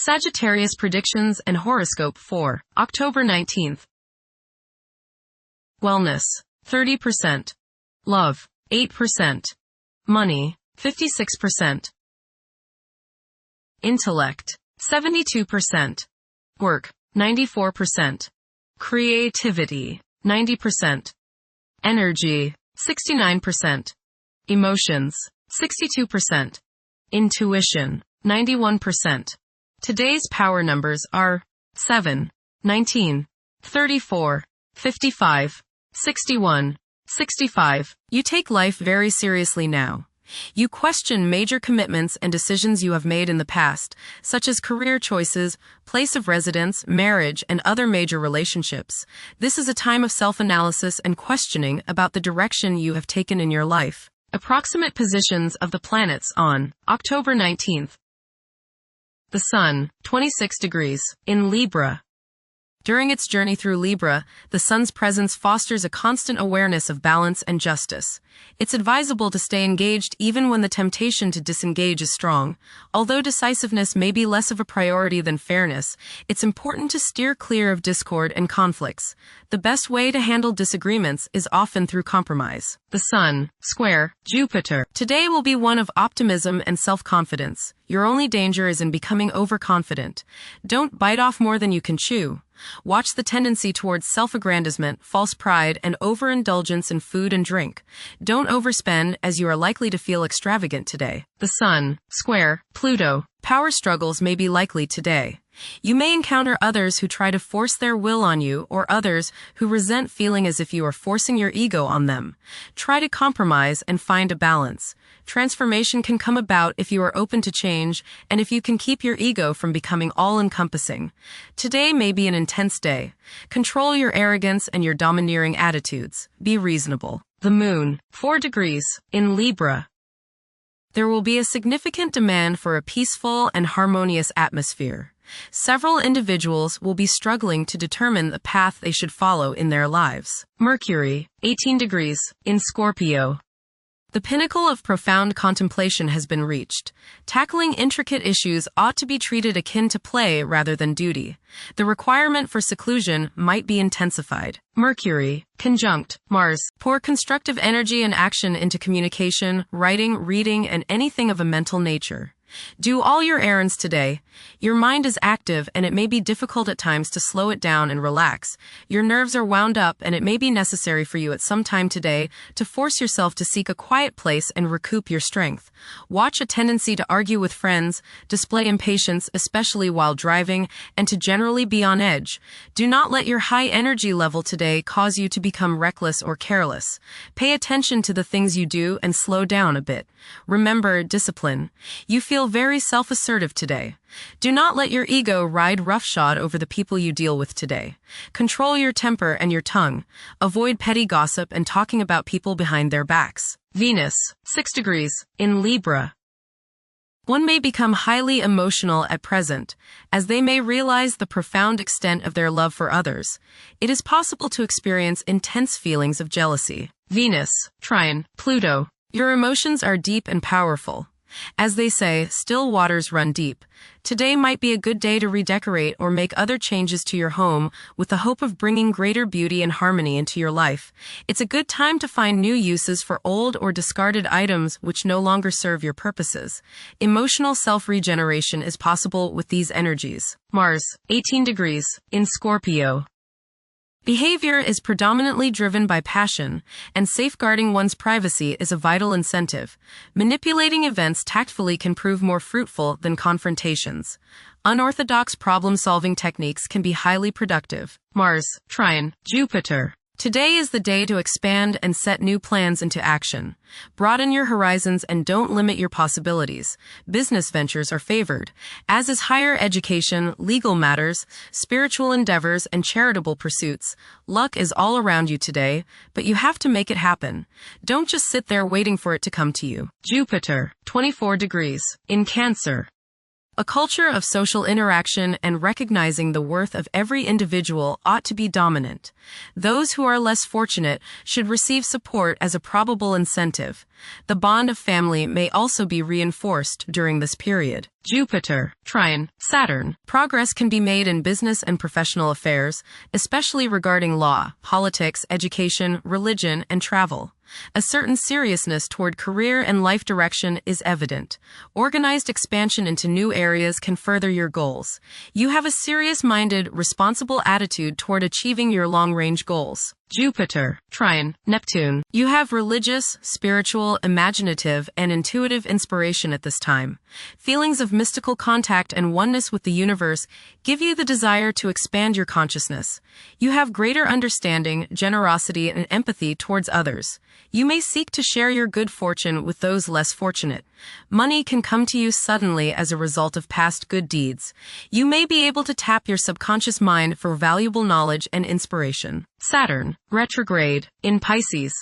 Sagittarius predictions and horoscope for October 19th. Wellness, 30%. Love, 8%. Money, 56%. Intellect, 72%. Work, 94%. Creativity, 90%. Energy, 69%. Emotions, 62%. Intuition, 91%. Today's power numbers are 7, 19, 34, 55, 61, 65. You take life very seriously now. You question major commitments and decisions you have made in the past, such as career choices, place of residence, marriage, and other major relationships. This is a time of self-analysis and questioning about the direction you have taken in your life. Approximate positions of the planets on October 19th. The Sun, 26 degrees, in Libra. During its journey through Libra, the Sun's presence fosters a constant awareness of balance and justice. It's advisable to stay engaged even when the temptation to disengage is strong. Although decisiveness may be less of a priority than fairness, it's important to steer clear of discord and conflicts. The best way to handle disagreements is often through compromise. The Sun, square, Jupiter. Today will be one of optimism and self-confidence. Your only danger is in becoming overconfident. Don't bite off more than you can chew. Watch the tendency towards self-aggrandizement, false pride, and overindulgence in food and drink. Don't overspend, as you are likely to feel extravagant today. The Sun, square, Pluto. Power struggles may be likely today. You may encounter others who try to force their will on you, or others who resent feeling as if you are forcing your ego on them. Try to compromise and find a balance. Transformation can come about if you are open to change, and if you can keep your ego from becoming all-encompassing. Today may be an intense day. Control your arrogance and your domineering attitudes. Be reasonable. The Moon, 4 degrees, in Libra. There will be a significant demand for a peaceful and harmonious atmosphere. Several individuals will be struggling to determine the path they should follow in their lives. Mercury, 18 degrees, in Scorpio. The pinnacle of profound contemplation has been reached. Tackling intricate issues ought to be treated akin to play rather than duty. The requirement for seclusion might be intensified. Mercury, conjunct Mars. Pour constructive energy and action into communication, writing, reading, and anything of a mental nature. Do all your errands today. Your mind is active and it may be difficult at times to slow it down and relax. Your nerves are wound up and it may be necessary for you at some time today to force yourself to seek a quiet place and recoup your strength. Watch a tendency to argue with friends, display impatience, especially while driving, and to generally be on edge. Do not let your high energy level today cause you to become reckless or careless. Pay attention to the things you do and slow down a bit. Remember discipline. You feel very self-assertive today. Do not let your ego ride roughshod over the people you deal with today. Control your temper and your tongue. Avoid petty gossip and talking about people behind their backs. Venus, 6 degrees, in Libra. One may become highly emotional at present, as they may realize the profound extent of their love for others. It is possible to experience intense feelings of jealousy. Venus, trine, Pluto. Your emotions are deep and powerful. As they say, still waters run deep. Today might be a good day to redecorate or make other changes to your home with the hope of bringing greater beauty and harmony into your life. It's a good time to find new uses for old or discarded items which no longer serve your purposes. Emotional self-regeneration is possible with these energies. Mars, 18 degrees, in Scorpio. Behavior is predominantly driven by passion, and safeguarding one's privacy is a vital incentive. Manipulating events tactfully can prove more fruitful than confrontations. Unorthodox problem-solving techniques can be highly productive. Mars, trine, Jupiter. Today is the day to expand and set new plans into action. Broaden your horizons and don't limit your possibilities. Business ventures are favored, as is higher education, legal matters, spiritual endeavors, and charitable pursuits. Luck is all around you today, but you have to make it happen. Don't just sit there waiting for it to come to you. Jupiter, 24 degrees, in Cancer. A culture of social interaction and recognizing the worth of every individual ought to be dominant. Those who are less fortunate should receive support as a probable incentive. The bond of family may also be reinforced during this period. Jupiter, trine, Saturn. Progress can be made in business and professional affairs, especially regarding law, politics, education, religion, and travel. A certain seriousness toward career and life direction is evident. Organized expansion into new areas can further your goals. You have a serious-minded, responsible attitude toward achieving your long-range goals. Jupiter, trine, Neptune. You have religious, spiritual, imaginative, and intuitive inspiration at this time. Feelings of mystical contact and oneness with the universe give you the desire to expand your consciousness. You have greater understanding, generosity, and empathy towards others. You may seek to share your good fortune with those less fortunate. Money can come to you suddenly as a result of past good deeds. You may be able to tap your subconscious mind for valuable knowledge and inspiration. Saturn, retrograde, in Pisces.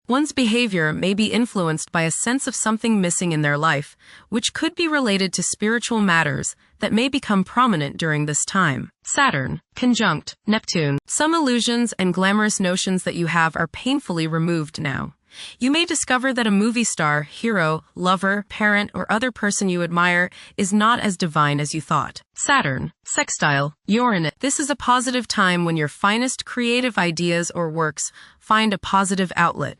One's behavior may be influenced by a sense of something missing in their life, which could be related to spiritual matters that may become prominent during this time. Saturn, conjunct, Neptune. Some illusions and glamorous notions that you have are painfully removed now. You may discover that a movie star, hero, lover, parent, or other person you admire is not as divine as you thought. Saturn, sextile, Uranus. This is a positive time when your finest creative ideas or works find a positive outlet.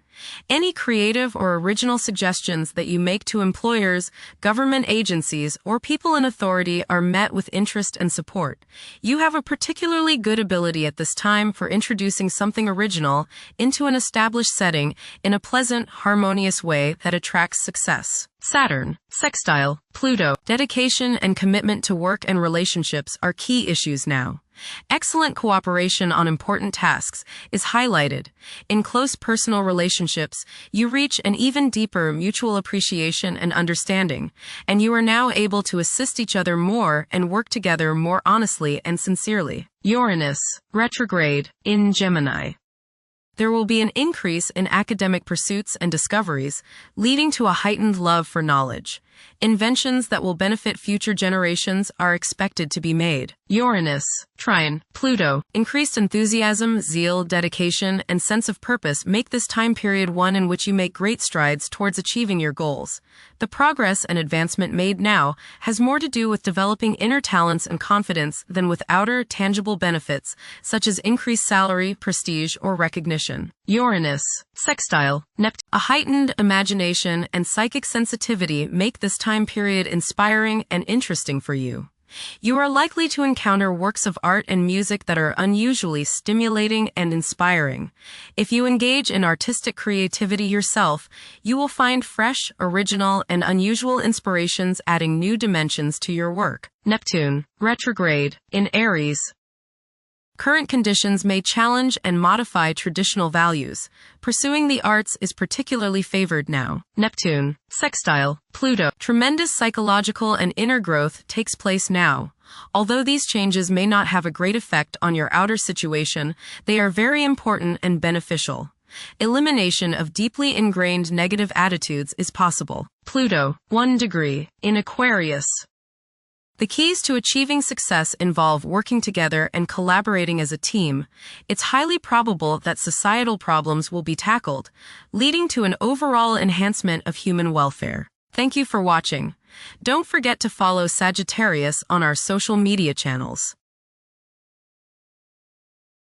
Any creative or original suggestions that you make to employers, government agencies, or people in authority are met with interest and support. You have a particularly good ability at this time for introducing something original into an established setting in a pleasant, harmonious way that attracts success. Saturn, sextile, Pluto. Dedication and commitment to work and relationships are key issues now. Excellent cooperation on important tasks is highlighted. In close personal relationships, you reach an even deeper mutual appreciation and understanding, and you are now able to assist each other more and work together more honestly and sincerely. Uranus, retrograde, in Gemini. There will be an increase in academic pursuits and discoveries, leading to a heightened love for knowledge. Inventions that will benefit future generations are expected to be made. Uranus, trine, Pluto. Increased enthusiasm, zeal, dedication, and sense of purpose make this time period one in which you make great strides towards achieving your goals. The progress and advancement made now has more to do with developing inner talents and confidence than with outer, tangible benefits, such as increased salary, prestige, or recognition. Uranus, sextile, Neptune. A heightened imagination and psychic sensitivity make this time period inspiring and interesting for you. You are likely to encounter works of art and music that are unusually stimulating and inspiring. If you engage in artistic creativity yourself, you will find fresh, original, and unusual inspirations adding new dimensions to your work. Neptune, retrograde, in Aries. Current conditions may challenge and modify traditional values. Pursuing the arts is particularly favored now. Neptune, sextile, Pluto. Tremendous psychological and inner growth takes place now. Although these changes may not have a great effect on your outer situation, they are very important and beneficial. Elimination of deeply ingrained negative attitudes is possible. Pluto, 1 degree, in Aquarius. The keys to achieving success involve working together and collaborating as a team. It's highly probable that societal problems will be tackled, leading to an overall enhancement of human welfare. Thank you for watching. Don't forget to follow Sagittarius on our social media channels.